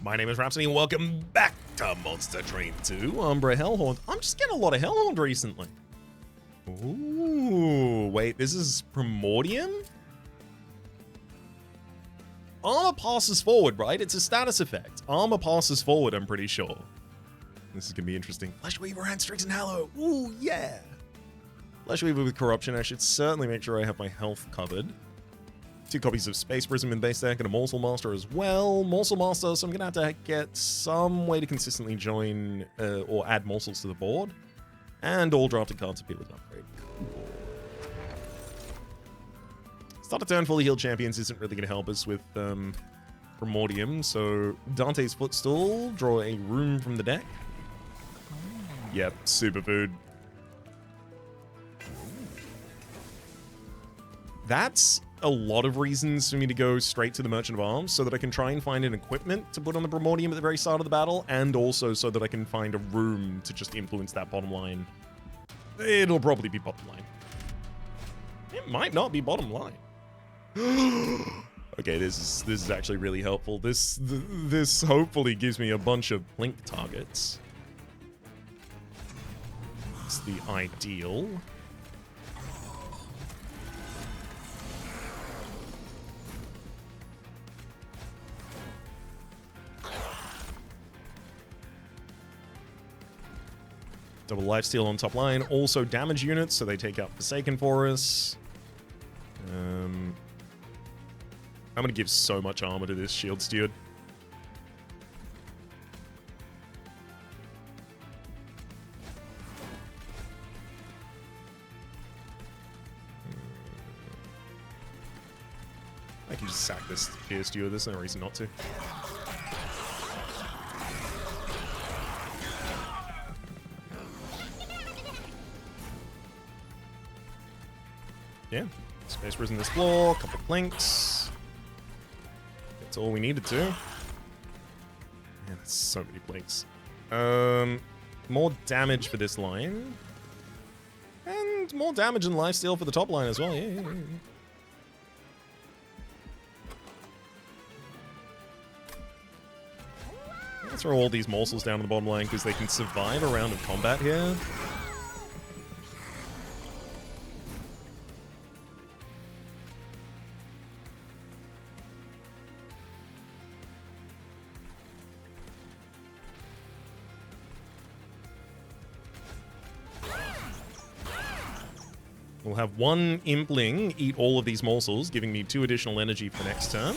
My name is Rhapsody and welcome back to Monster Train 2 Umbra Hellhorn. I'm just getting a lot of Hellhorn recently. Ooh, wait, this is Primordium? Armor passes forward, right? It's a status effect. Armor passes forward, I'm pretty sure. This is gonna be interesting. Flesh Weaver and Strix and Hallow. Ooh, yeah. Flesh Weaver with Corruption. I should certainly make sure I have my health covered. 2 copies of Space Prism in base deck and a Morsel Master as well. Morsel Master, so I'm gonna have to get some way to consistently join or add morsels to the board. And all drafted cards appear with upgrade. Cool. Start a turn fully healed champions isn't really gonna help us with Primordium, so Dante's Footstool, draw a room from the deck. Yep, superfood. That's a lot of reasons for me to go straight to the Merchant of Arms so that I can try and find an equipment to put on the Primordium at the very start of the battle, and also so that I can find a room to just influence that bottom line. It'll probably be bottom line. It might not be bottom line. Okay, this is actually really helpful. This hopefully gives me a bunch of blink targets. It's the ideal. Double lifesteal on top line. Also damage units, so they take out Forsaken for us. I'm going to give so much armor to this Shield Steward. I can just sack this Fear Steward. There's no reason not to. Yeah, Space Prison Explore, a couple of Plinks. That's all we needed to. Man, that's so many Plinks. More damage for this line. And more damage and lifesteal for the top line as well. Yeah. Let's throw all these morsels down to the bottom line because they can survive a round of combat here. We'll have one Impling eat all of these morsels, giving me 2 additional energy for next turn.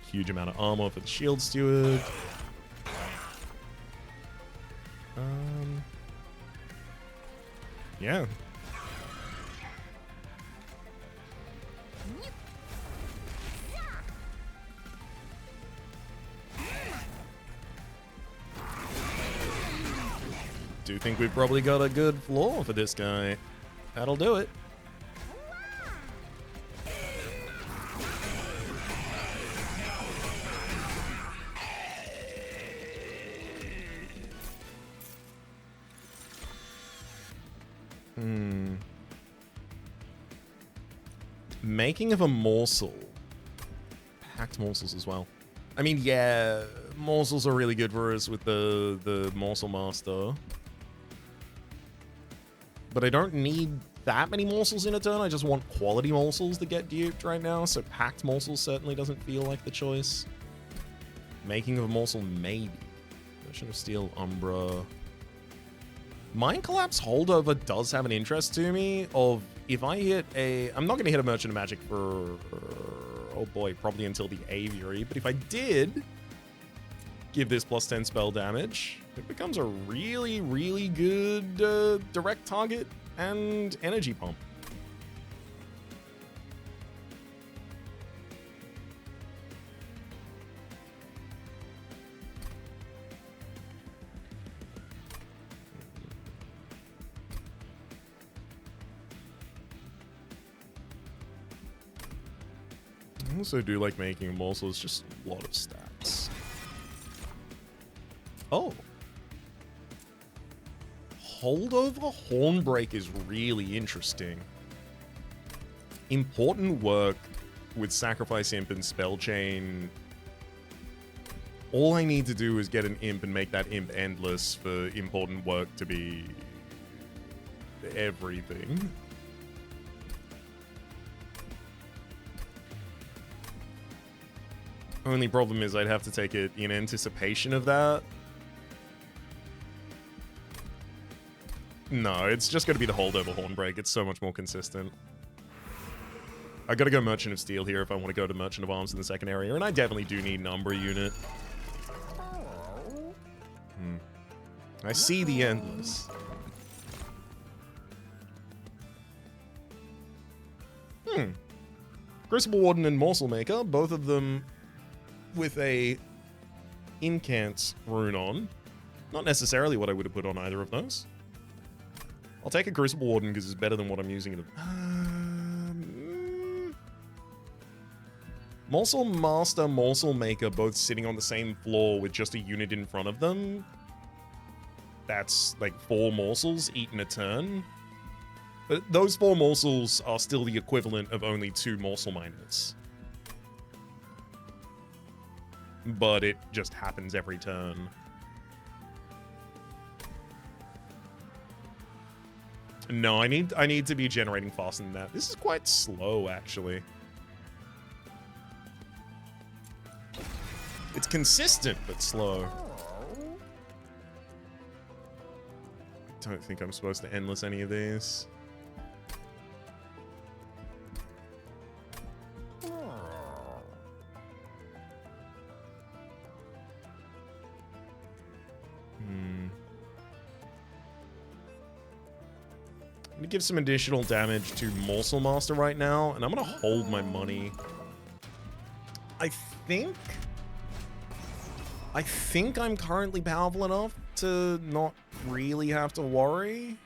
Huge amount of armor for the Shield Steward. Yeah. Do think we've probably got a good floor for this guy. That'll do it. Making of a morsel. Packed morsels as well. I mean, yeah, morsels are really good for us with the Morsel Master. But I don't need that many morsels in a turn. I just want quality morsels to get duped right now. So packed morsels certainly doesn't feel like the choice. Making of a morsel, maybe. Version of Steel, Umbra. Mind Collapse Holdover does have an interest to me of if I hit a... I'm not going to hit a Merchant of Magic for... Oh boy, probably until the Aviary. But if I did give this +10 spell damage, it becomes a really, really good direct target and energy pump. I also do like making a morsel. It's just a lot of stats. Oh. Holdover Hornbreak is really interesting. Important work with Sacrifice Imp and Spell Chain. All I need to do is get an imp and make that imp endless for important work to be everything. Only problem is I'd have to take it in anticipation of that. No, it's just going to be the holdover Hornbreak. It's so much more consistent. I gotta go Merchant of Steel here if I want to go to Merchant of Arms in the second area, and I definitely do need an Umbra unit. I see the Endless. Crucible Warden and Morsel Maker, both of them with a Incant rune on. Not necessarily what I would have put on either of those. I'll take a Crucible Warden because it's better than what I'm using it. Morsel Master, Morsel Maker, both sitting on the same floor with just a unit in front of them. That's like 4 morsels eaten a turn. But those 4 morsels are still the equivalent of only 2 morsel miners. But it just happens every turn. No, I need to be generating faster than that. This is quite slow, actually. It's consistent, but slow. I don't think I'm supposed to endless any of these. I'm gonna give some additional damage to Morsel Master right now, and I'm gonna hold my money. I think I'm currently powerful enough to not really have to worry.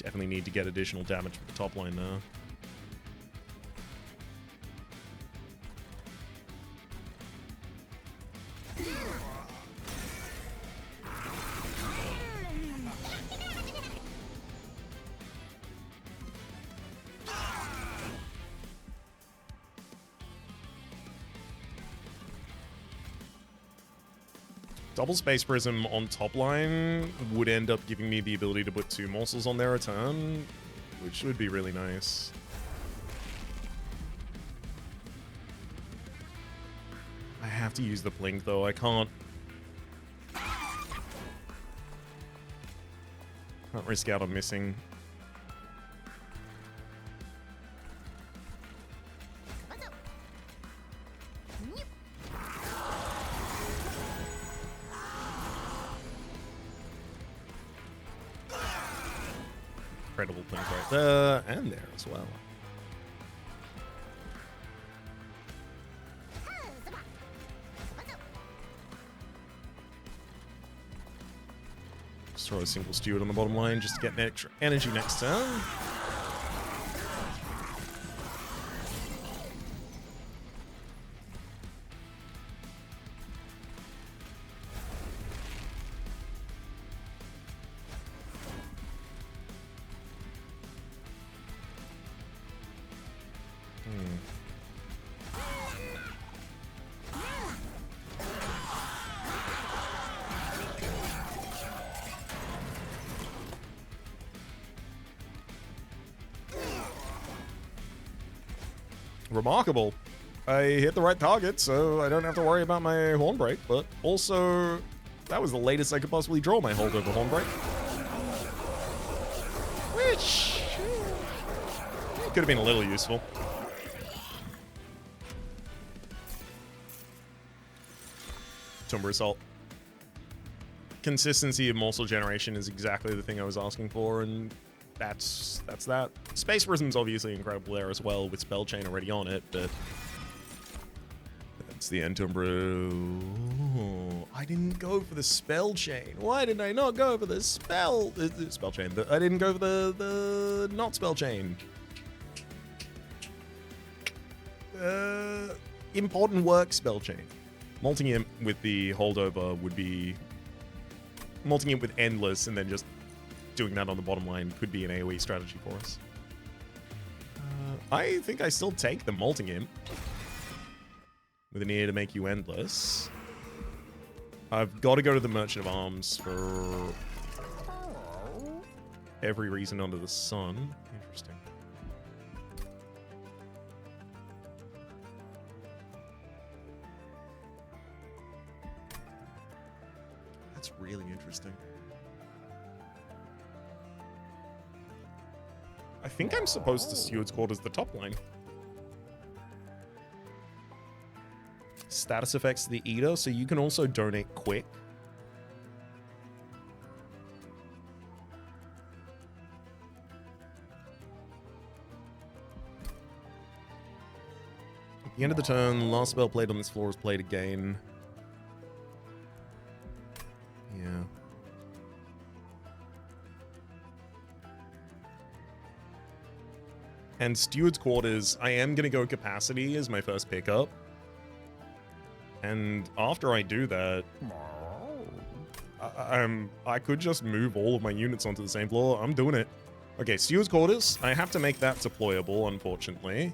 Definitely need to get additional damage with the top line now. Double Space Prism on top line would end up giving me the ability to put 2 morsels on their return, which would be really nice. I have to use the Blink, though. I can't risk out on missing. Incredible Blink right there, and there as well. Just throw a single Steward on the bottom line just to get extra energy next turn. Remarkable. I hit the right target, so I don't have to worry about my Hornbreak, but also, that was the latest I could possibly draw my holdover Hornbreak. Which could have been a little useful. Tomb Assault. Consistency of morsel generation is exactly the thing I was asking for, and that's that. Space Prism's obviously incredible there as well, with Spell Chain already on it, but that's the end Tomb. I didn't go for the spell chain. Why did I not go for the spell chain? I didn't go for the not spell chain. Important work spell chain. Multing it with the holdover would be multing it with endless and then just doing that on the bottom line could be an AoE strategy for us. I think I still take the Molting Imp with an ear to make you endless. I've got to go to the Merchant of Arms for every reason under the sun. Interesting. That's really interesting. I think I'm supposed to Steward's Quarters the top line. Status effects to the Eater, so you can also donate quick. At the end of the turn, last spell played on this floor is played again. Yeah. And Steward's Quarters, I am going to go Capacity as my first pickup. And after I do that, I could just move all of my units onto the same floor. I'm doing it. Okay, Steward's Quarters. I have to make that deployable, unfortunately.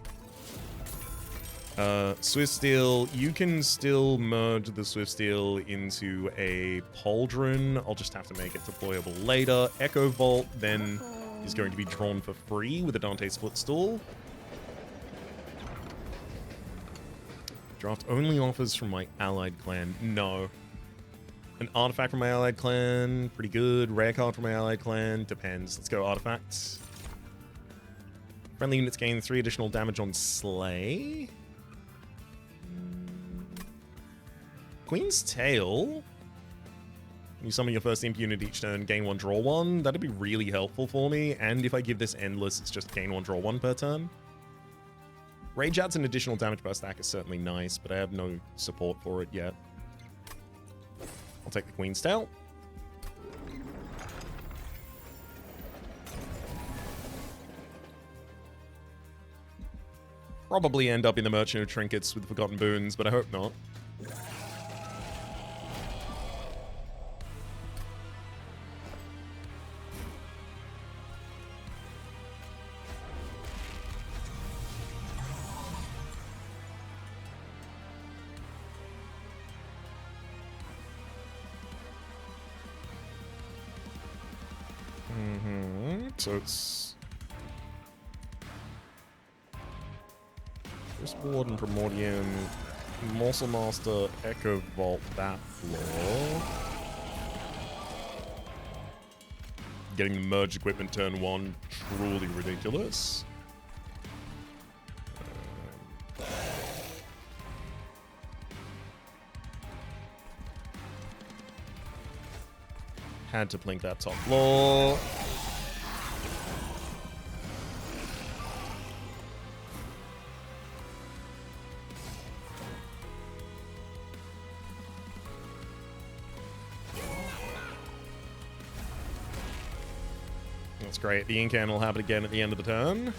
Swift Steel, you can still merge the Swift Steel into a Pauldron. I'll just have to make it deployable later. Echo Vault, then is going to be drawn for free with a Dante's Footstool. Draft only offers from my allied clan. No. An artifact from my allied clan. Pretty good. Rare card from my allied clan. Depends. Let's go artifacts. Friendly units gain 3 additional damage on Slay. Queen's Tail. You summon your first imp unit each turn, gain 1, draw 1. That'd be really helpful for me. And if I give this endless, it's just gain 1, draw 1 per turn. Rage adds an additional damage per stack is certainly nice, but I have no support for it yet. I'll take the Queen's Tail. Probably end up in the Merchant of Trinkets with Forgotten Boons, but I hope not. So it's First Warden, Primordium, Morsel Master, Echo Vault, that floor. Getting the merge equipment turn 1, truly ridiculous. Had to blink that top floor. That's great. The Incan will happen again at the end of the turn.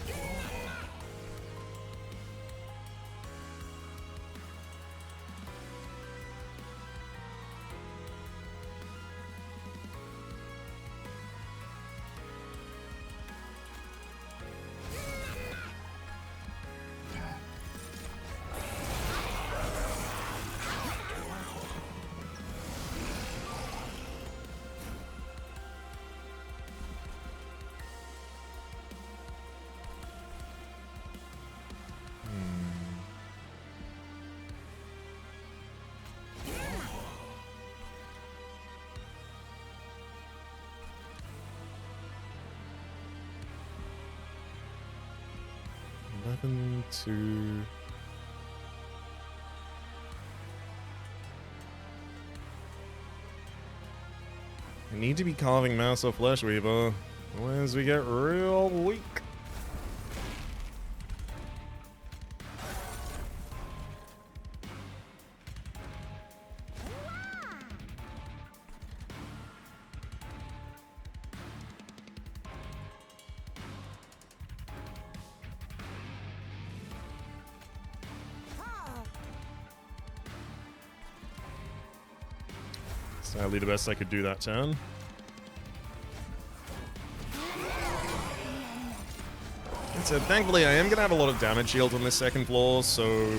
To I need to be carving Mouse or Flesh Weaver, otherwise we get real weak. Sadly, the best I could do that turn. And so thankfully, I am going to have a lot of damage shield on this second floor, so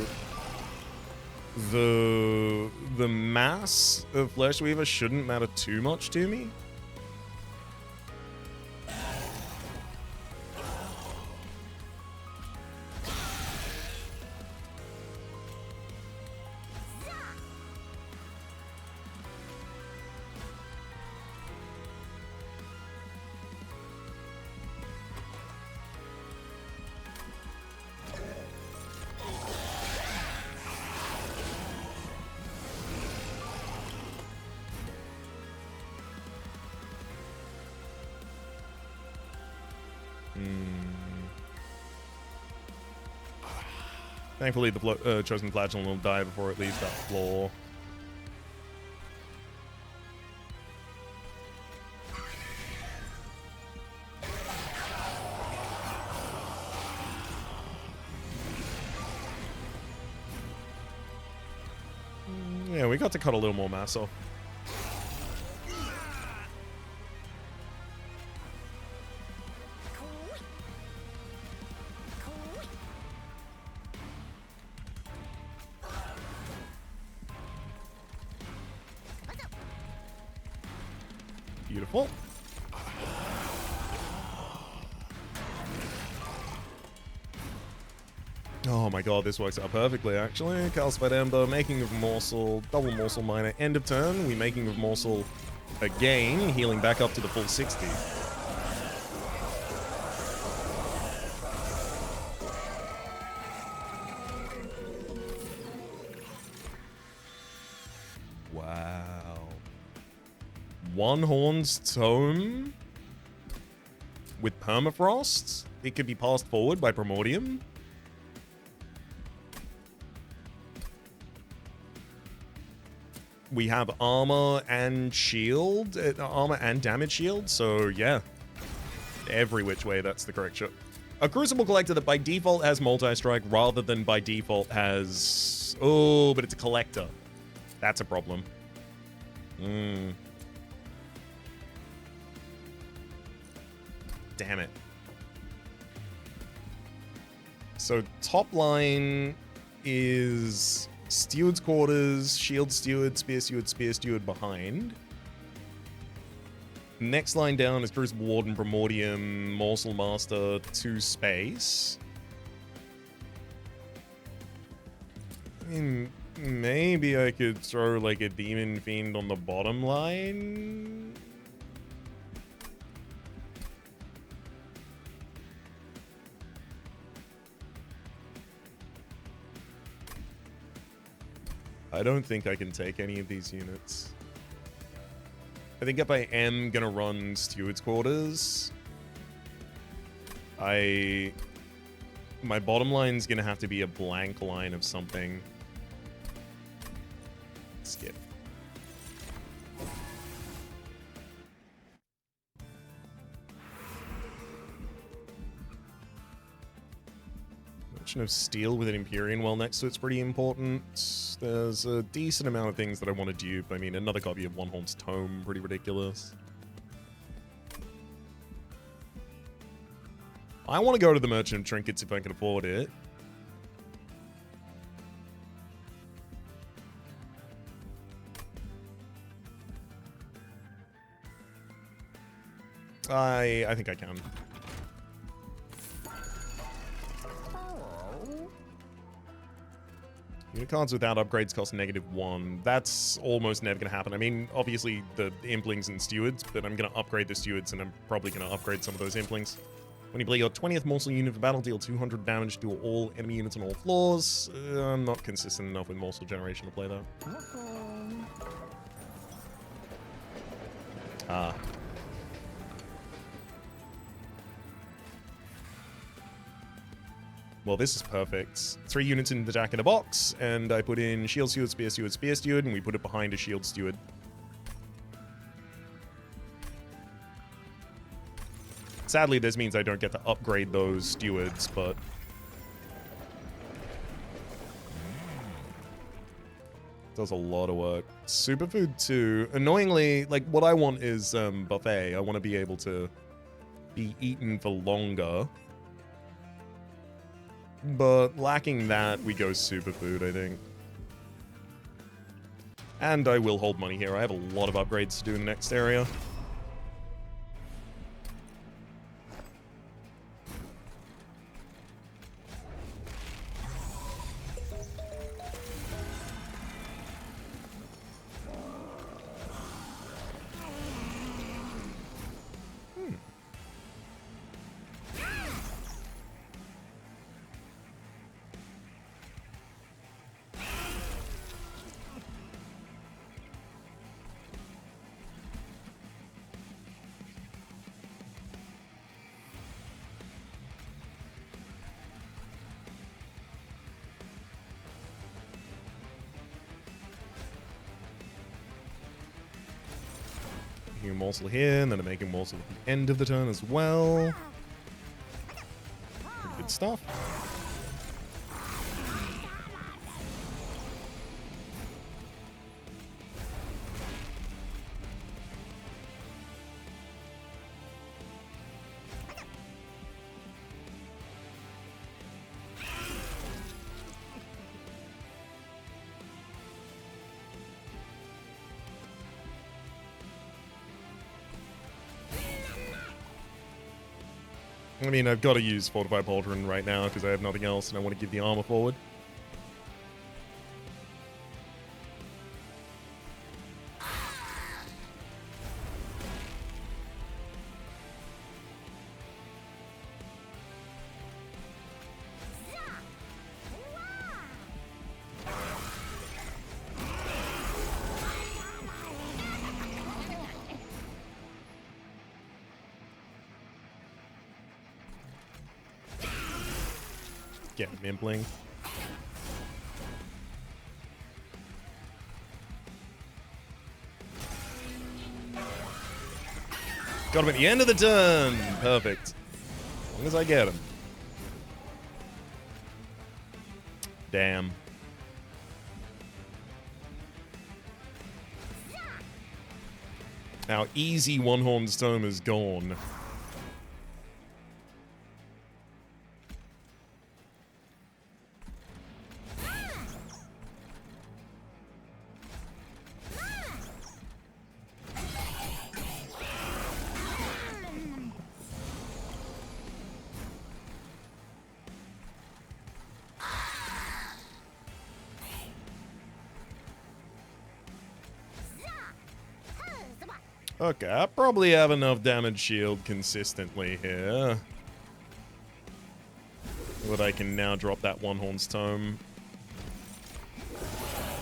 the mass of Flesh Weaver shouldn't matter too much to me. Thankfully, the Chosen Flagellum will die before it leaves that floor. Yeah, we got to cut a little more mass off. Beautiful. Oh my god, this works out perfectly, actually. Calcified Ember, Making of Morsel, double Morsel Miner, end of turn. We Making of Morsel again, healing back up to the full 60. Wow. One Horn's Tome with Permafrost. It could be passed forward by Primordium. We have armor and shield, armor and damage shield, so yeah. Every which way, that's the correct shot. A Crucible Collector that by default has Multistrike rather than by default has... Oh, but it's a Collector. That's a problem. Damn it. So top line is Steward's Quarters, Shield Steward, Spear Steward behind. Next line down is Crucible Warden, Primordium, Morsel Master, 2 space. I mean, maybe I could throw like a Demon Fiend on the bottom line. I don't think I can take any of these units. I think if I am gonna run Steward's Quarters, my bottom line's gonna have to be a blank line of something. Skip. Merchant of Steel with an Empyrean Well next to it's pretty important. There's a decent amount of things that I want to dupe. I mean, another copy of One Horn's Tome, pretty ridiculous. I want to go to the Merchant of Trinkets if I can afford it. I think I can. Unit cards without upgrades cost -1. That's almost never going to happen. I mean, obviously the Implings and Stewards, but I'm going to upgrade the Stewards and I'm probably going to upgrade some of those Implings. When you play your 20th Morsel unit for battle, deal 200 damage to all enemy units on all floors. I'm not consistent enough with Morsel Generation to play that. Ah. Well, this is perfect. 3 units in the Jack in the Box, and I put in Shield Steward, Spear Steward, Spear Steward, and we put it behind a Shield Steward. Sadly, this means I don't get to upgrade those Stewards, but... Does a lot of work. Superfood 2. Annoyingly, like, what I want is buffet. I want to be able to be eaten for longer. But lacking that, we go superfood, I think. And I will hold money here. I have a lot of upgrades to do in the next area. Making a morsel here, and then I'm making a morsel at the end of the turn as well. Pretty good stuff. I mean, I've got to use Fortified Pauldron right now because I have nothing else and I want to give the armor forward. Get Mimpling. Got him at the end of the turn. Perfect. As long as I get him. Damn. Our easy one-horned tome is gone. Okay, I probably have enough damage shield consistently here. That I can now drop that one-horn's tome.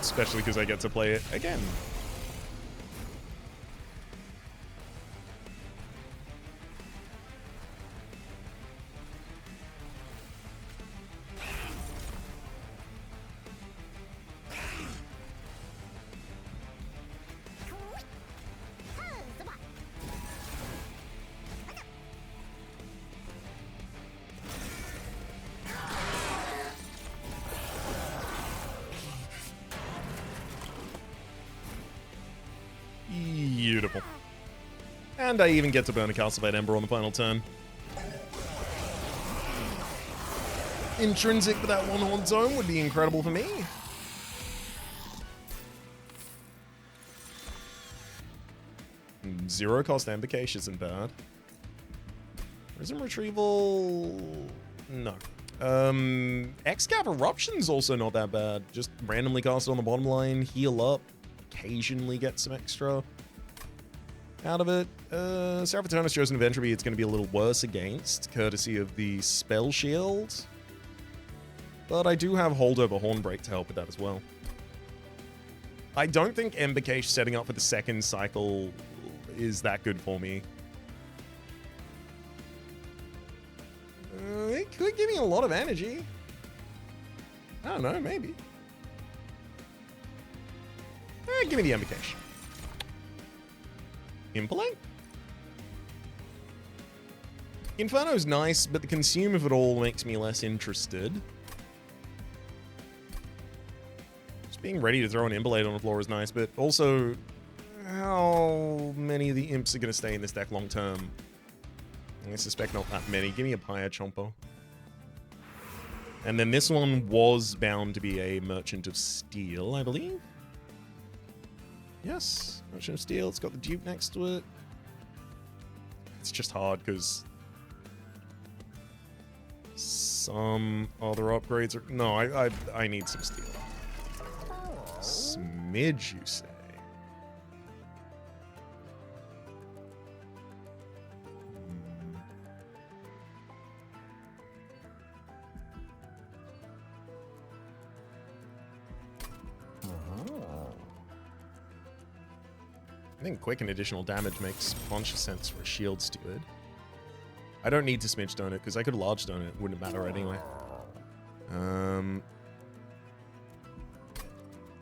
Especially because I get to play it again. Beautiful. And I even get to burn a Calcified Ember on the final turn. Intrinsic for that one-horn zone would be incredible for me. Zero cost Ambercache isn't bad. Prism Retrieval... No. X-Cap Eruption's also not that bad. Just randomly cast it on the bottom line, heal up, occasionally get some extra out of it. Seraphitonis Chosen of Entropy, it's going to be a little worse against, courtesy of the Spell Shield. But I do have Holdover Hornbreak to help with that as well. I don't think Embercache setting up for the second cycle is that good for me. It could give me a lot of energy. I don't know, maybe. Give me the Embercache. Impelling? Inferno's nice, but the consume of it all makes me less interested. It's being ready to throw an Imbolade on the floor is nice, but also, how many of the imps are going to stay in this deck long term? I suspect not that many. Give me a Pyre Chomper. And then this one was bound to be a Merchant of Steel, I believe. Yes, Merchant of Steel. It's got the Dupe next to it. It's just hard because some other upgrades are... No, I need some steel. Smidge, you say? I think quick and additional damage makes a bunch of sense for a Shield Steward. I don't need to Smidge Stone it, because I could Large Stone it. Wouldn't matter anyway.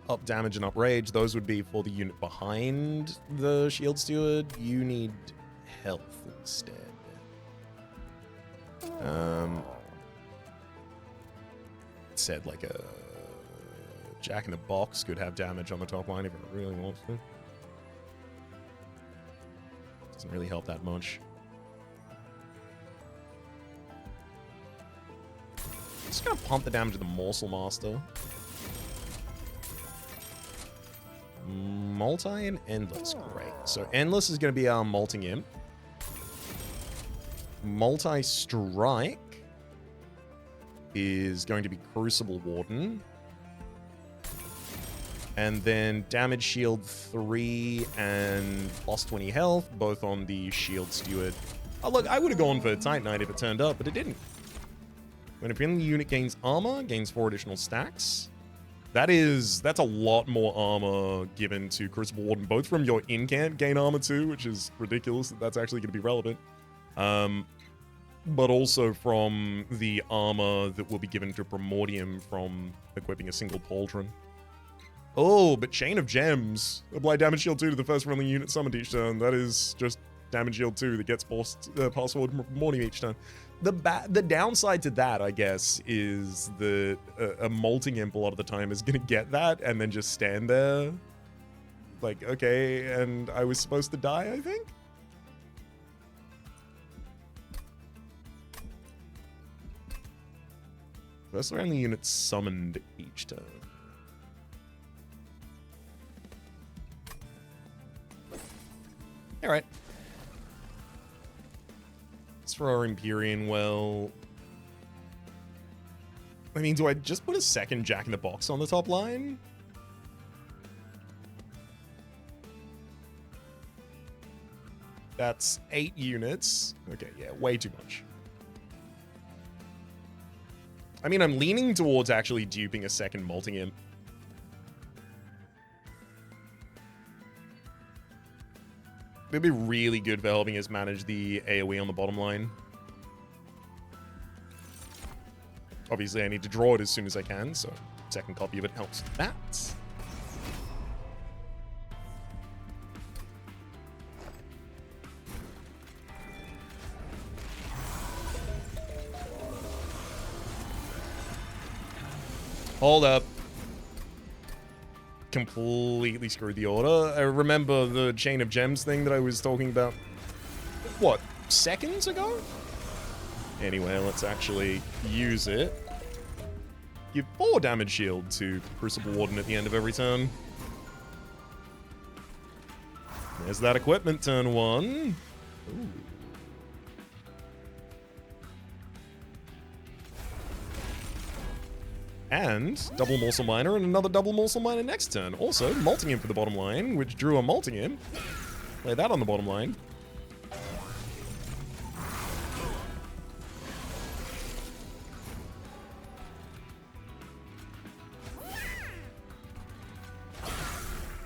Up damage and up rage, those would be for the unit behind the Shield Steward. You need health instead. Said like a Jack in the Box could have damage on the top line if it really wants to. Doesn't really help that much. I'm just gonna pump the damage of the Morsel Master. Multi and Endless, great. So Endless is gonna be our Molting Imp. Multi-Strike is going to be Crucible Warden. And then Damage Shield 3 and plus 20 health, both on the Shield Steward. Oh, look, I would have gone for Titanite if it turned up, but it didn't. When a friendly unit gains armor, gains 4 additional stacks. That's a lot more armor given to Crucible Warden, both from your in-camp gain armor too, which is ridiculous that that's actually going to be relevant. But also from the armor that will be given to Primordium from equipping a single Pauldron. Oh, but Chain of Gems. Apply damage shield 2 to the first friendly unit summoned each turn. That is just damage shield 2 that gets passed forward from Primordium each turn. The downside to that, I guess, is that a Molting Imp a lot of the time is going to get that and then just stand there. Like, okay, and I was supposed to die, I think? First friendly unit summoned each turn. Alright. Let's throw our Empyrean well. I mean, do I just put a second Jack in the Box on the top line? That's 8 units. Okay, yeah, way too much. I mean, I'm leaning towards actually duping a second Molting Imp. It'd be really good for helping us manage the AoE on the bottom line. Obviously, I need to draw it as soon as I can, so second copy of it helps with that. Hold up. Completely screwed the order. I remember the Chain of Gems thing that I was talking about, what, seconds ago? Anyway, let's actually use it. Give 4 damage shield to Crucible Warden at the end of every turn. There's that equipment, turn 1. Ooh. And double Morsel Miner and another double Morsel Miner next turn. Also, Molting Imp for the bottom line, which drew a Molting Imp. Play that on the bottom line.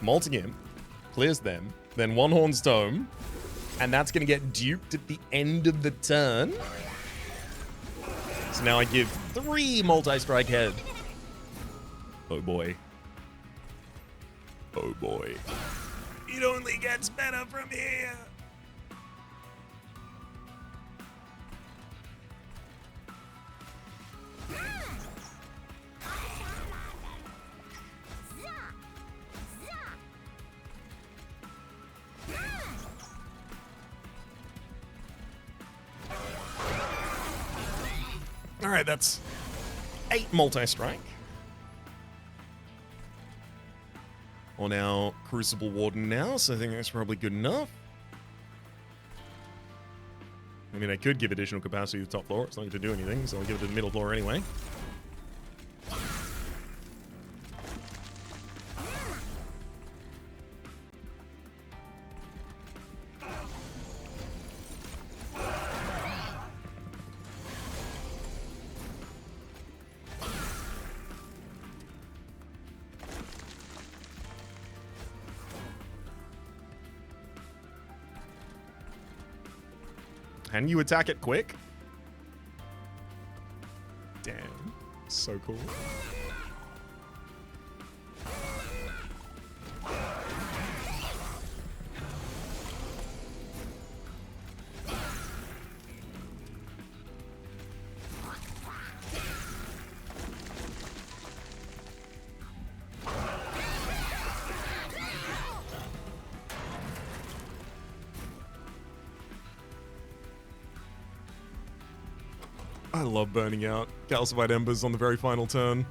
Molting Imp clears them, then One Horn's Tome, and that's going to get duped at the end of the turn. So now I give 3 Multistrike Head. Oh boy. Oh boy. It only gets better from here. right, that's 8 Multistrike on our Crucible Warden now, so I think that's probably good enough. I mean, I could give additional capacity to the top floor. It's not going to do anything, so I'll give it to the middle floor anyway. Can you attack it quick? Damn. So cool. I love burning out calcified embers on the very final turn.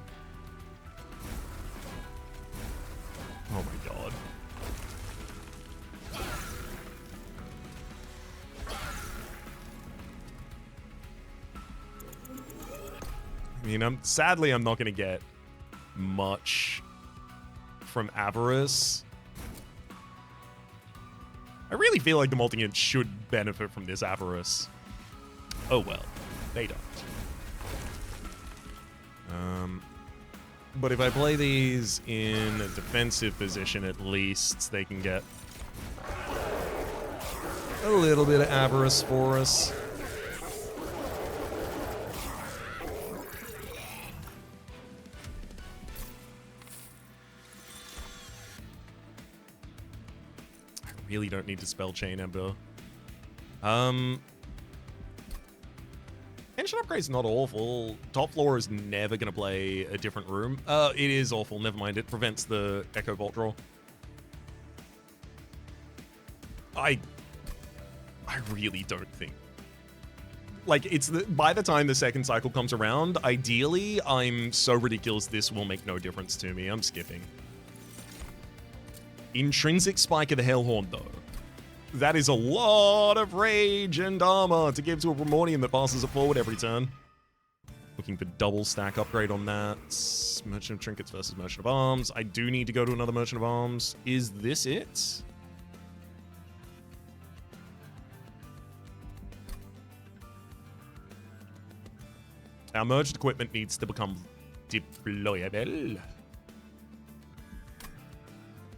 Oh my god. I mean, sadly, I'm not going to get much from Avarice. I really feel like the multi-int should benefit from this Avarice. Oh well, they don't. But if I play these in a defensive position, at least they can get a little bit of Avarice for us. I really don't need to spell Chain Ember. Engine upgrade's not awful. Top floor is never going to play a different room. It is awful. Never mind. It prevents the Echo Bolt draw. I really don't think. Like, by the time the second cycle comes around, ideally, I'm so ridiculous this will make no difference to me. I'm skipping. Intrinsic Spike of the Hellhorn, though. That is a lot of rage and armor to give to a Primordium that passes it forward every turn. Looking for double stack upgrade on that. Merchant of Trinkets versus Merchant of Arms. I do need to go to another Merchant of Arms. Is this it? Our merged equipment needs to become deployable.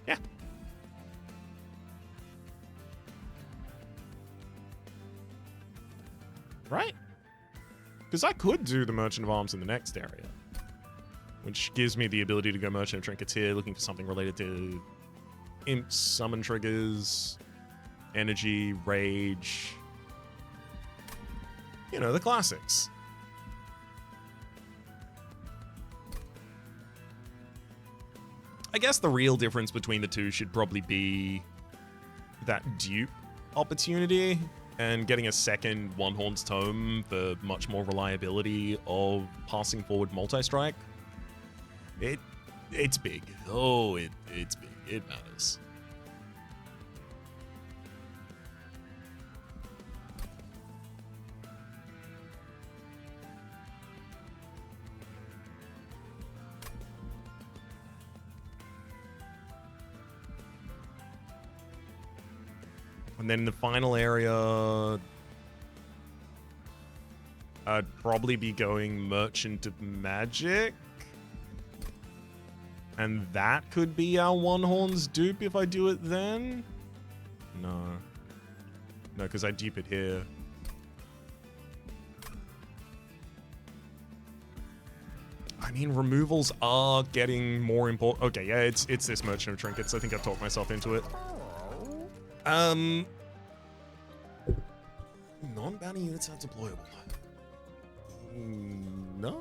Yeah. Right? Because I could do the Merchant of Arms in the next area, which gives me the ability to go Merchant of Trinkets here, looking for something related to Imp summon triggers, energy, rage. You know, the classics. I guess the real difference between the two should probably be that dupe opportunity and getting a second One Horn's Tome for much more reliability of passing forward Multistrike. It's big. Oh, it's big. It matters. And then in the final area, I'd probably be going Merchant of Magic. And that could be our One Horn's dupe if I do it then? No. No, because I dupe it here. I mean, removals are getting more important. Okay, yeah, it's this Merchant of Trinkets. I think I've talked myself into it. Non-bounty units are deployable. No?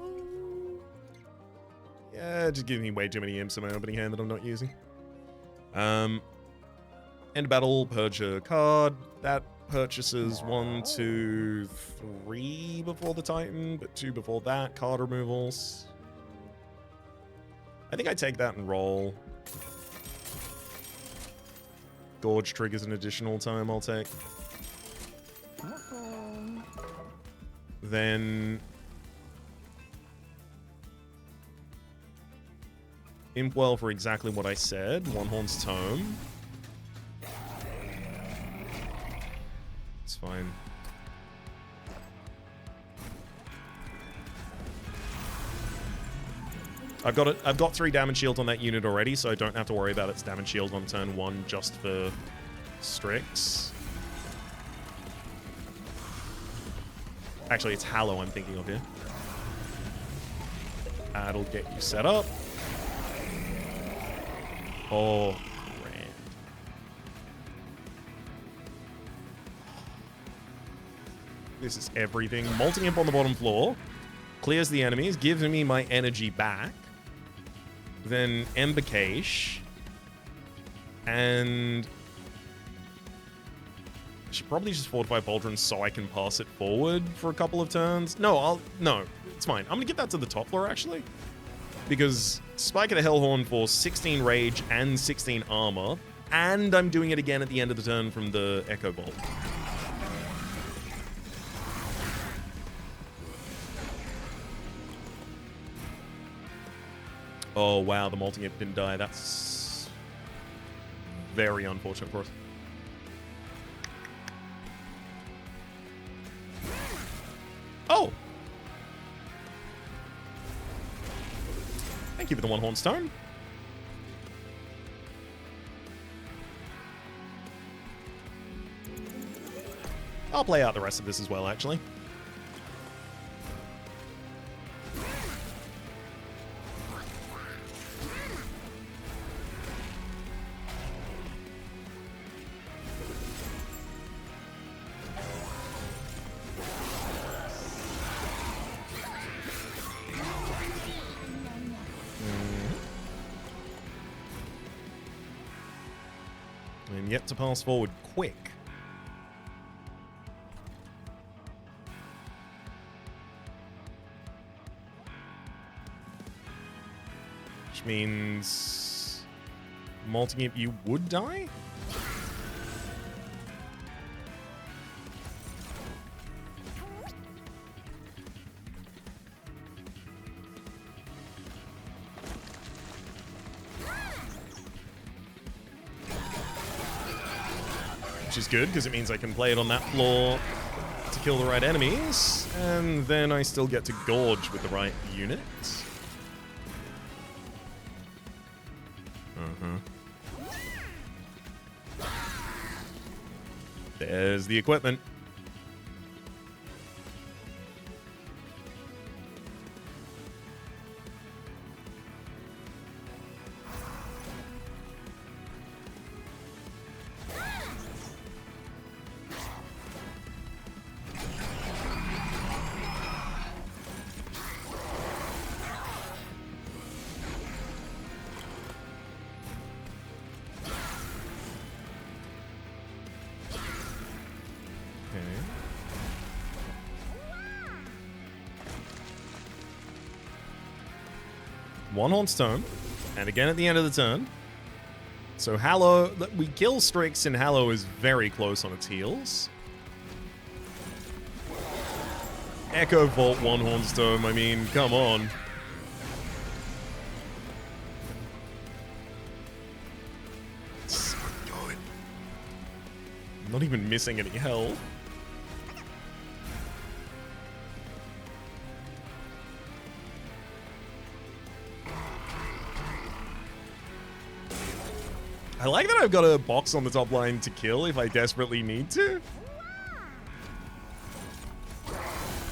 Yeah, just giving me way too many imps in my opening hand that I'm not using. End battle, purge a card. That purchases 1, 2, 3 before the Titan, but 2 before that. Card removals. I think I take that and roll. Gorge triggers an additional time I'll take. Then Impwell for exactly what I said. One Horn's Tome. It's fine. I've got 3 damage shield on that unit already, so I don't have to worry about its damage shield on turn 1 just for Strix. Actually, it's Hallow I'm thinking of here. That'll get you set up. Oh, grand. This is everything. Molting Imp on the bottom floor. Clears the enemies, gives me my energy back. Then Embercache. And I should probably just Fortify Pauldron so I can pass it forward for a couple of turns. No, it's fine. I'm gonna get that to the top floor, actually. Because Spike of the Hellhorn for 16 Rage and 16 Armor. And I'm doing it again at the end of the turn from the Echo Bolt. Oh, wow, the Molting Imp didn't die. That's very unfortunate for us. Oh! Thank you for the One Horn Stone. I'll play out the rest of this as well, actually. And yet to pass forward quick. Which means Molting Imp, you would die? Which is good, because it means I can play it on that floor to kill the right enemies, and then I still get to gorge with the right unit. There's the equipment. One Horn Stone, and again at the end of the turn. So Hallow, we kill Strix, and Hallow is very close on its heels. Echo Vault, One Horn Stone, I mean, come on. So good. I'm not even missing any health. I like that I've got a box on the top line to kill if I desperately need to.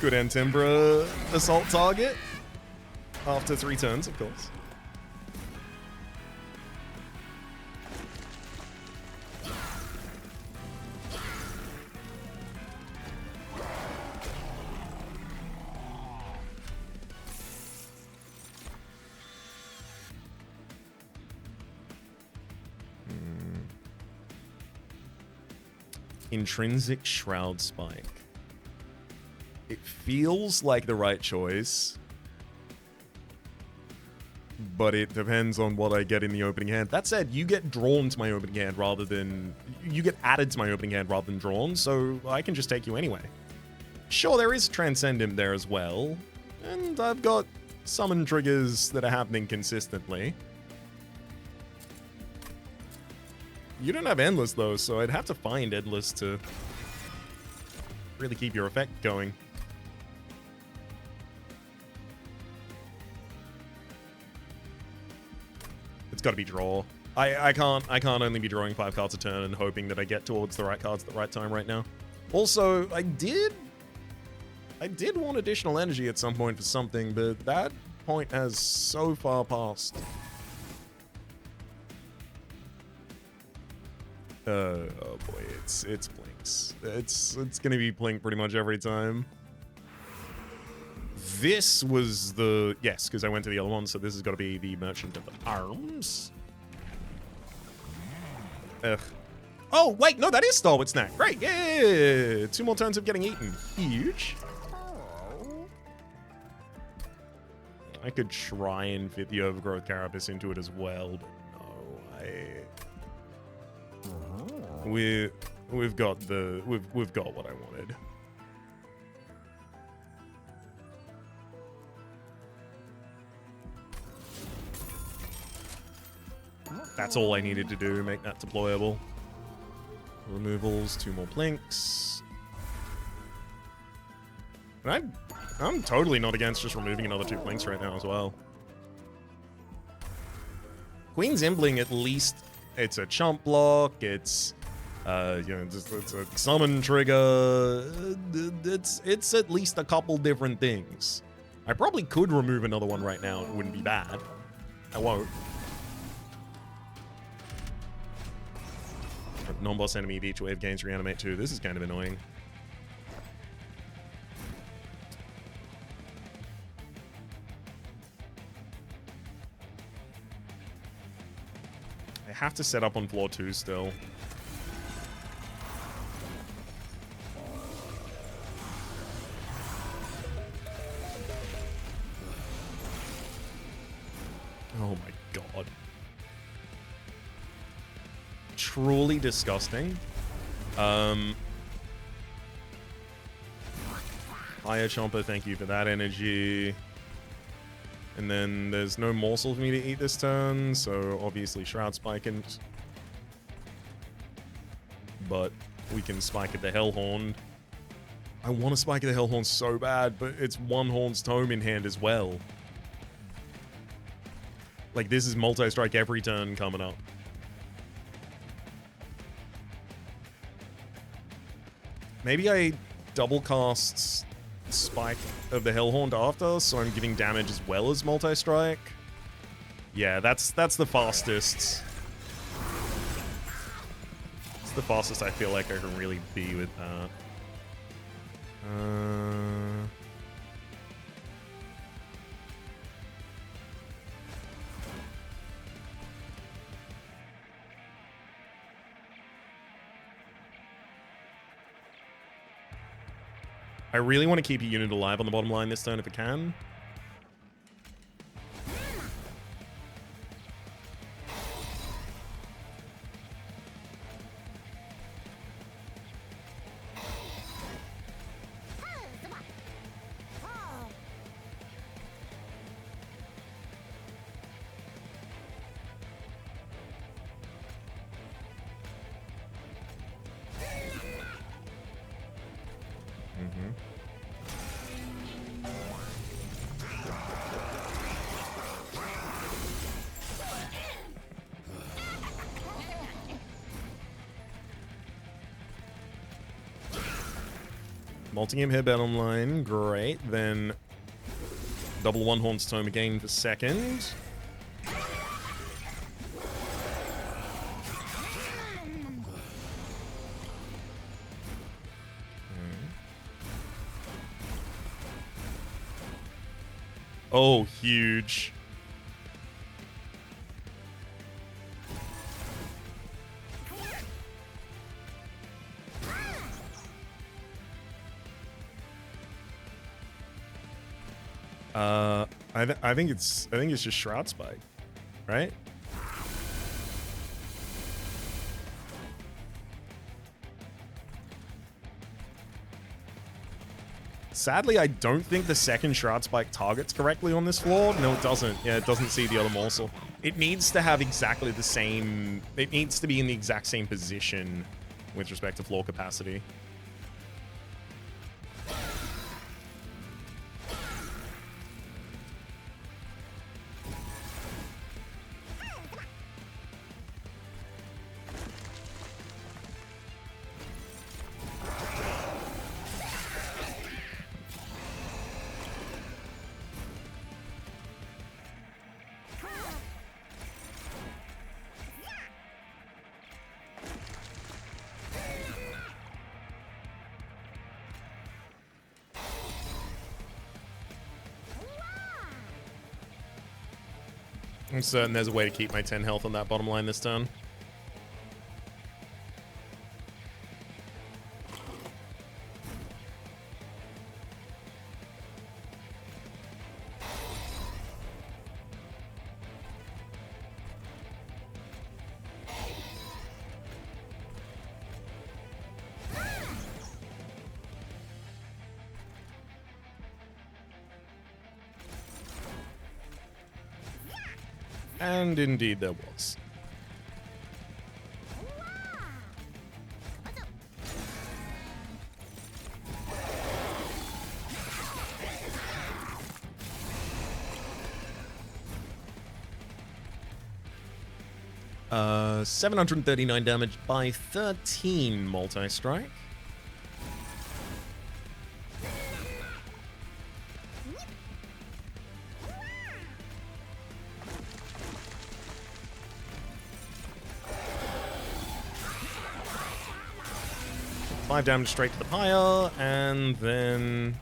Good Antimbra assault target. After 3 turns, of course. Intrinsic Shroud Spike. It feels like the right choice, but it depends on what I get in the opening hand. That said, you get drawn to my opening hand rather than... You get added to my opening hand rather than drawn, so I can just take you anyway. Sure, there is Transcendent there as well, and I've got summon triggers that are happening consistently. You don't have Endless, though, so I'd have to find Endless to really keep your effect going. It's got to be draw. I can't only be drawing 5 cards a turn and hoping that I get towards the right cards at the right time right now. Also, I did want additional energy at some point for something, but that point has so far passed. Oh boy, it's Blinks. It's gonna be Blink pretty much every time. This was the... Yes, because I went to the other one, so this has got to be the Merchant of Arms. Ugh. Oh, wait, no, that is Stalwart Snack. Great, yeah! 2 more turns of getting eaten. Huge. I could try and fit the Overgrowth Carapace into it as well, but no, we've got what I wanted. That's all I needed to do, make that deployable. Removals, 2 more Blinks. And I'm totally not against just removing another 2 Blinks right now as well. Queen's Imbling, at least it's a chump block, it's it's a summon trigger. It's at least a couple different things. I probably could remove another one right now, it wouldn't be bad. I won't. Non-boss enemy of each wave gains reanimate 2. This is kind of annoying. I have to set up on floor 2 still. Oh my god. Truly disgusting. Hiya Chomper, thank you for that energy. And then there's no morsel for me to eat this turn, so obviously Shroud Spike, but we can spike at the Hellhorn. I want to spike at the Hellhorn so bad, but it's one Horn's Tome in hand as well. Like, this is multi-strike every turn coming up. Maybe I double cast Spike of the Hellhorn after, so I'm giving damage as well as multi-strike. Yeah, that's the fastest. It's the fastest I feel like I can really be with that. I really want to keep a unit alive on the bottom line this turn if I can. Multi-game headband online, great. Then double one Horn's Tome again for second. Oh, huge. I think it's just Shroud Spike, right? Sadly, I don't think the second Shroud Spike targets correctly on this floor. No, it doesn't. Yeah, it doesn't see the other morsel. It needs to have exactly the same... It needs to be in the exact same position with respect to floor capacity. I'm certain there's a way to keep my 10 health on that bottom line this turn. And indeed there was. Uh, 739 damage by 13 Multistrike. Five damage straight to the pyre, and then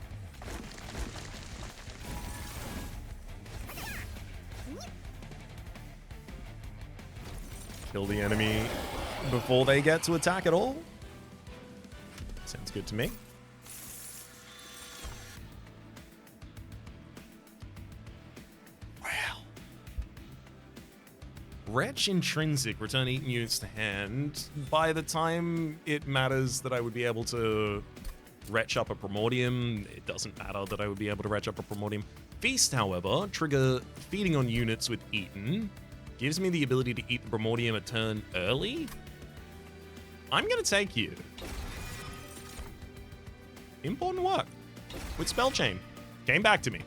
kill the enemy before they get to attack at all. Sounds good to me. Well, Wretch Intrinsic, return eaten units to hand. By the time it matters that I would be able to retch up a Primordium, it doesn't matter that I would be able to retch up a Primordium. Feast, however, trigger feeding on units with Eaten. Gives me the ability to eat the Primordium a turn early. I'm gonna take you. Important work. With Spell Chain. Came back to me.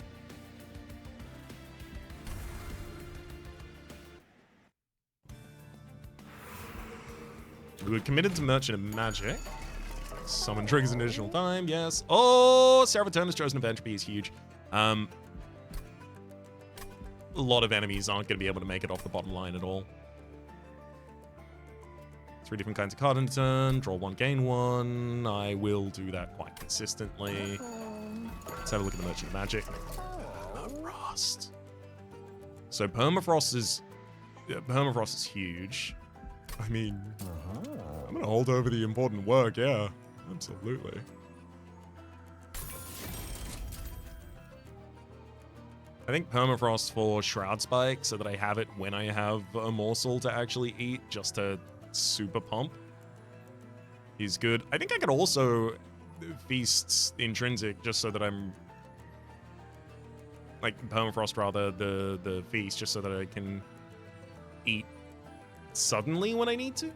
We were committed to Merchant of Magic. Summon triggers an additional time, yes. Oh, Seraphiternus Chosen of Entropy is huge. A lot of enemies aren't going to be able to make it off the bottom line at all. 3 different kinds of card in a turn. Draw 1, gain 1. I will do that quite consistently. Let's have a look at the Merchant of Magic. Permafrost. So Permafrost is huge. I mean, I'm gonna hold over the important work, yeah. Absolutely. I think Permafrost for Shroud Spike so that I have it when I have a morsel to actually eat, just to super pump, is good. I think I could also Feast Intrinsic just so that I'm... Like, Permafrost rather, the Feast, just so that I can eat suddenly when I need to.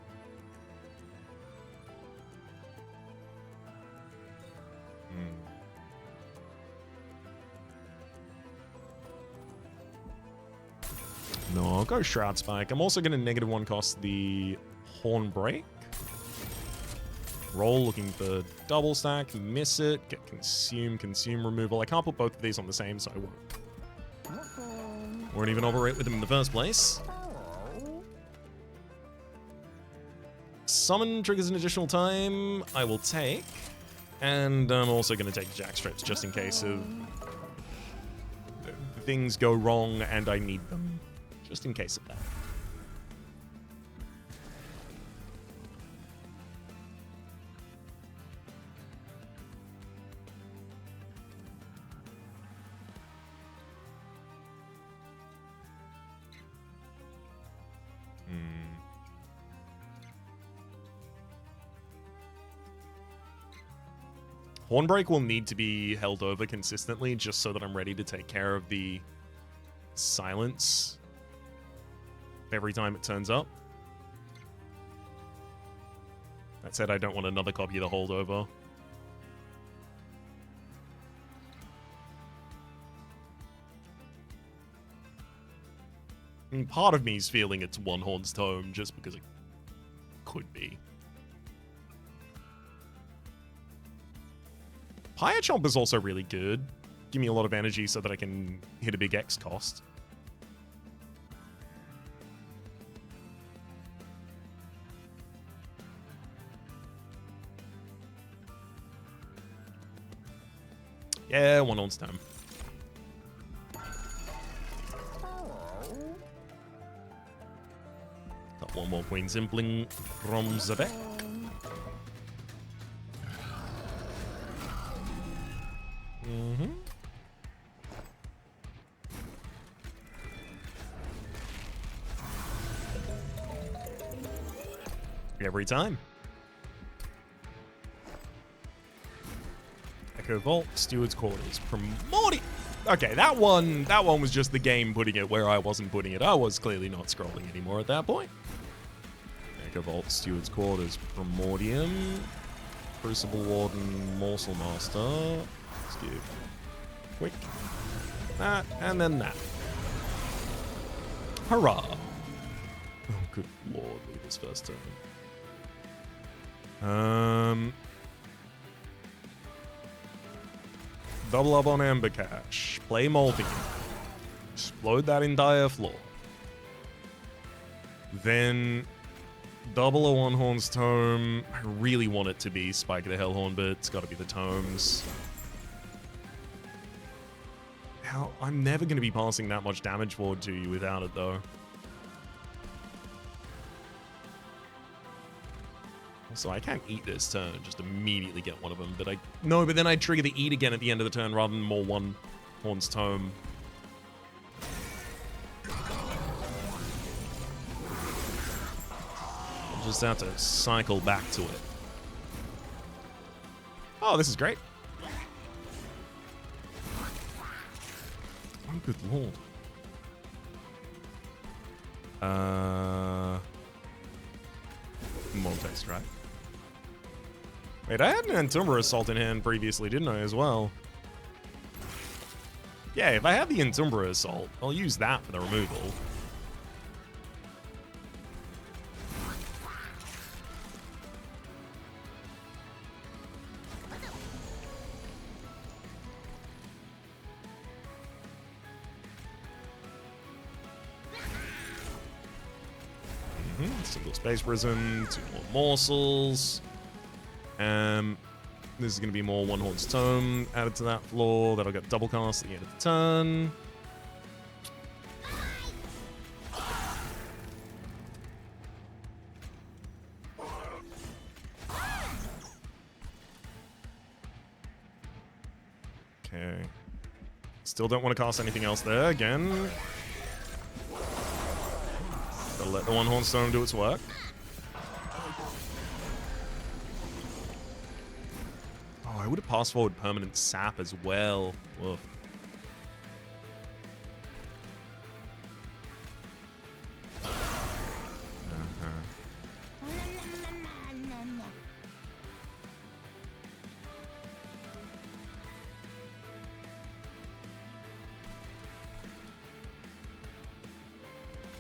No, I'll go Shroud Spike. I'm also going to -1 cost the Horn Break. Roll, looking for double stack, miss it, get consume removal. I can't put both of these on the same, so I won't even operate with them in the first place. Summon triggers an additional time, I will take. And I'm also going to take Jack Strips just in case of things go wrong and I need them. Just in case of that. Hornbreak will need to be held over consistently just so that I'm ready to take care of the silence every time it turns up. That said, I don't want another copy of the holdover. I mean, part of me is feeling it's One Horn's Tome just because it could be. Higher Chomp is also really good. Give me a lot of energy so that I can hit a big X cost. Yeah, One Horn's Tome. Got one more Queen Simpling from the deck. Every time. Echo Vault, Steward's Quarters, Primordial. Okay, that one was just the game putting it where I wasn't putting it. I was clearly not scrolling anymore at that point. Echo Vault, Steward's Quarters, Primordium, Crucible Warden, Morsel Master. Let's do quick. That, and then that. Hurrah! Oh, good lord, look at this first turn. Double up on Amber Cash. Play Multigen. Explode that entire floor. Then double a One Horn's Tome. I really want it to be Spike the Hellhorn, but it's got to be the Tomes. How? I'm never going to be passing that much damage forward to you without it, though. So I can't eat this turn, just immediately get one of them. But but then I'd trigger the eat again at the end of the turn rather than more One Horn's Tome. I'll just have to cycle back to it. Oh, this is great. Oh, good lord. Multistrike. Wait, I had an Entomber Assault in hand previously, didn't I, as well? Yeah, if I have the Entomber Assault, I'll use that for the removal. Single Space Prison, 2 more Morsels. This is going to be more One Horn's Tome added to that floor. That'll get double cast at the end of the turn. Okay. Still don't want to cast anything else there again. Gotta let the One Horn's Tome do its work. I would have passed forward permanent sap as well. Woof.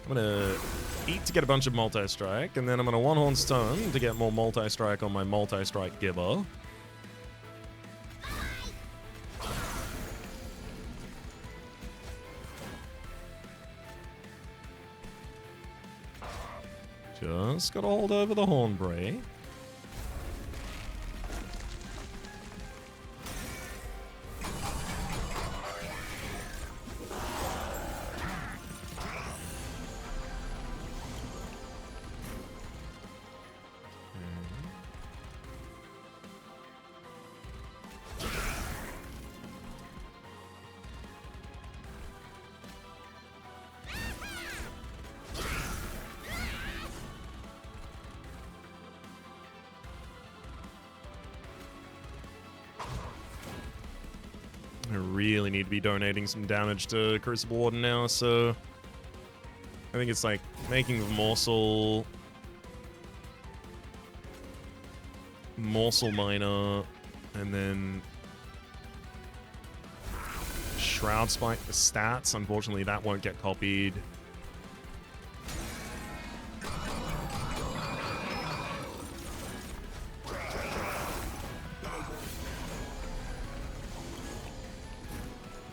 I'm gonna eat to get a bunch of Multistrike, and then I'm gonna One Horn's Tome to get more Multistrike on my Multistrike Giver. Just gotta hold over the Hornbray. really need to be donating some damage to Crucible Warden now, so I think it's like making the Morsel Miner, and then Shroud Spike for stats. Unfortunately, that won't get copied.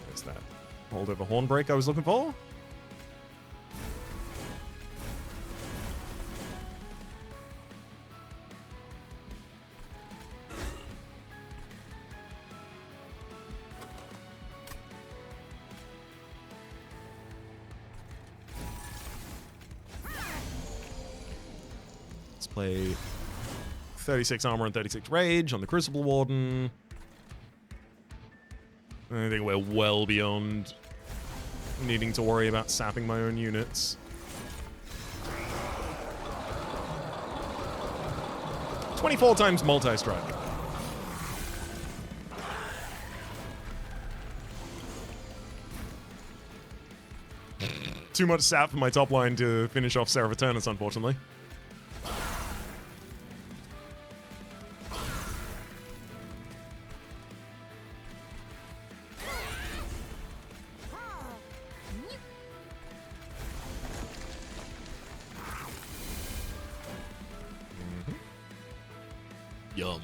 There's that holdover Hornbreak I was looking for. Play 36 armor and 36 rage on the Crucible Warden. I think we're well beyond needing to worry about sapping my own units. 24 times multi-strike. Too much sap for my top line to finish off Seraphiternus, unfortunately. Yum.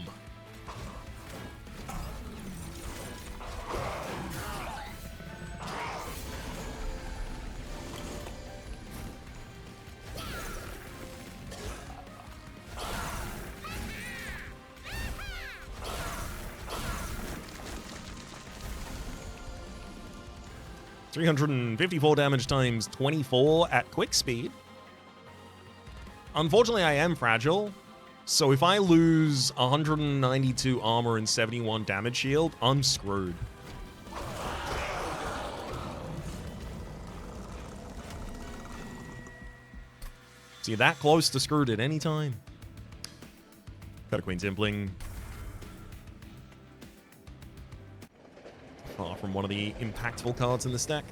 $354 damage times 24 at quick speed. Unfortunately, I am fragile. So if I lose 192 armor and 71 damage shield, I'm screwed. See, that close to screwed at any time. Got a Queen Simpling. Far from one of the impactful cards in the stack.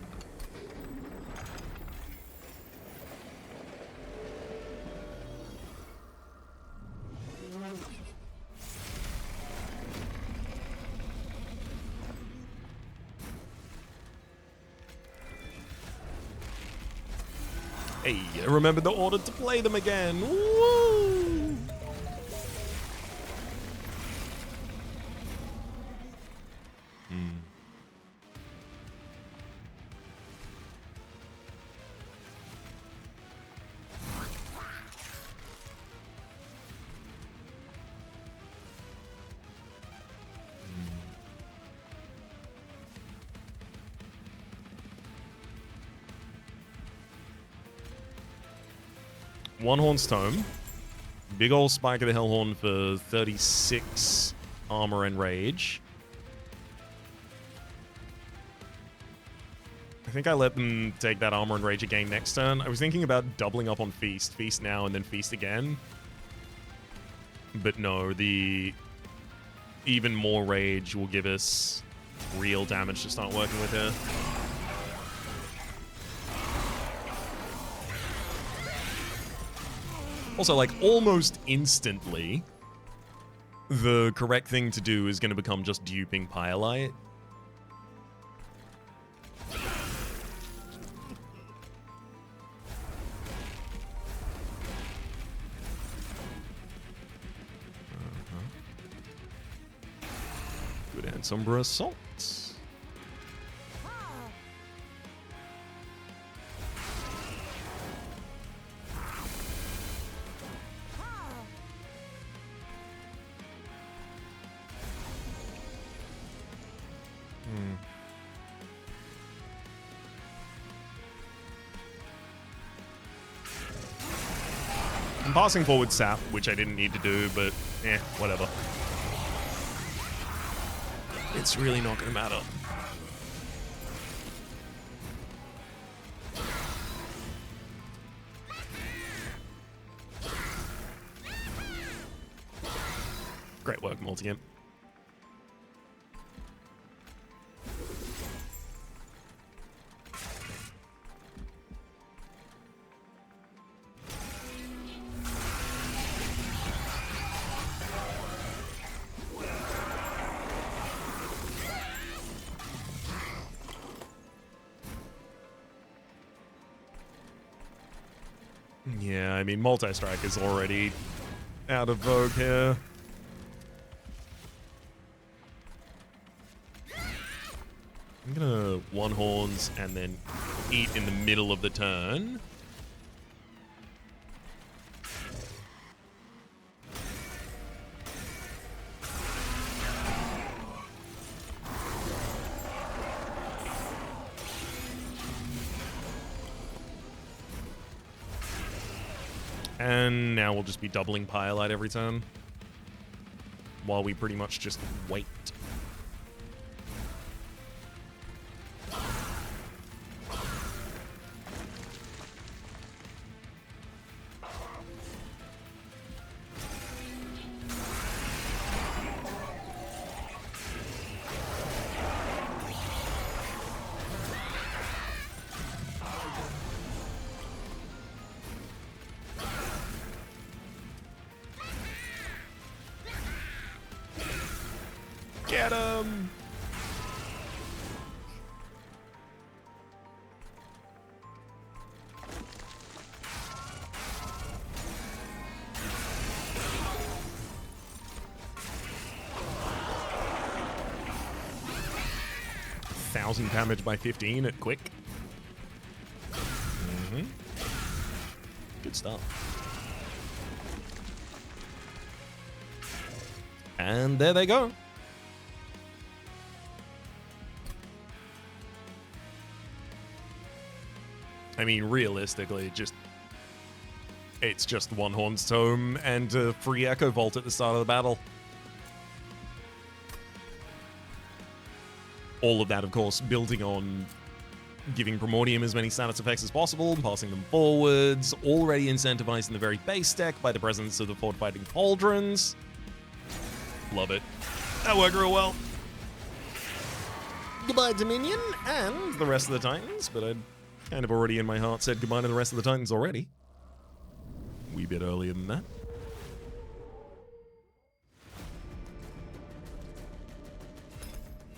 Hey, I remembered the order to play them again. Woo! One Horn's Tome. Big ol' Spike of the Hellhorn for 36 armor and rage. I think I let them take that armor and rage again next turn. I was thinking about doubling up on Feast. Feast now and then Feast again. But no, the even more rage will give us real damage to start working with here. Also, like, almost instantly, the correct thing to do is going to become just duping Pyrelite. Good Ensombra Assault. I'm passing forward sap, which I didn't need to do, but whatever. It's really not going to matter. Great work, Multigamp. Yeah, I mean, Multistrike is already out of vogue here. I'm gonna one horns and then eat in the middle of the turn. And now we'll just be doubling Pyrelight every turn, while we pretty much just wait. Get him! Thousand damage by 15 at quick. Good stuff. And there they go. I mean, realistically, it's just one Horn's Tome and a free Echo Vault at the start of the battle. All of that, of course, building on giving Primordium as many status effects as possible, passing them forwards, already incentivized in the very base deck by the presence of the Fortified Cauldrons. Love it. That worked real well. Goodbye, Dominion, and the rest of the Titans, but I'd kind of already in my heart said goodbye to the rest of the Titans already. Wee bit earlier than that.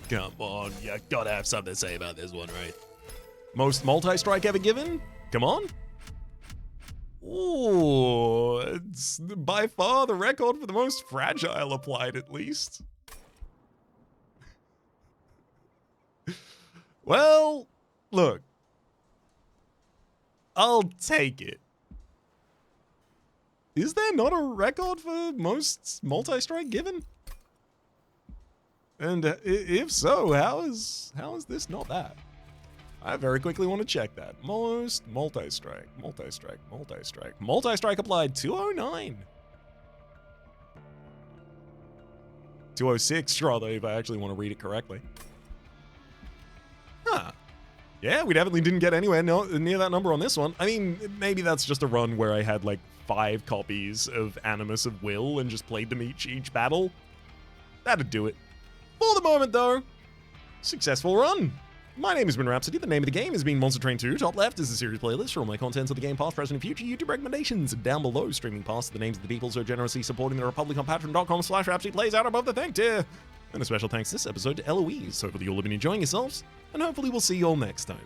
Come on, you gotta have something to say about this one, right? Most multi-strike ever given? Come on. Ooh, it's by far the record for the most fragile applied, at least. Well, look. I'll take it. Is there not a record for most multi-strike given? And if so, how is this not that? I very quickly want to check that. Most multi-strike applied 209. 206 rather, if I actually want to read it correctly. Huh. Yeah, we definitely didn't get anywhere near that number on this one. I mean, maybe that's just a run where I had like 5 copies of Animus of Will and just played them each battle. That'd do it. For the moment, though, successful run. My name has been Rhapsody. The name of the game has been Monster Train 2. Top left is the series playlist for all my contents of the game, past, present, and future. YouTube recommendations. Down below, streaming past the names of the people so generously supporting the Republic on patreon.com/Rhapsody plays out above the thank tier. And a special thanks this episode to Eloise. Hopefully you'll have been enjoying yourselves, and hopefully we'll see you all next time.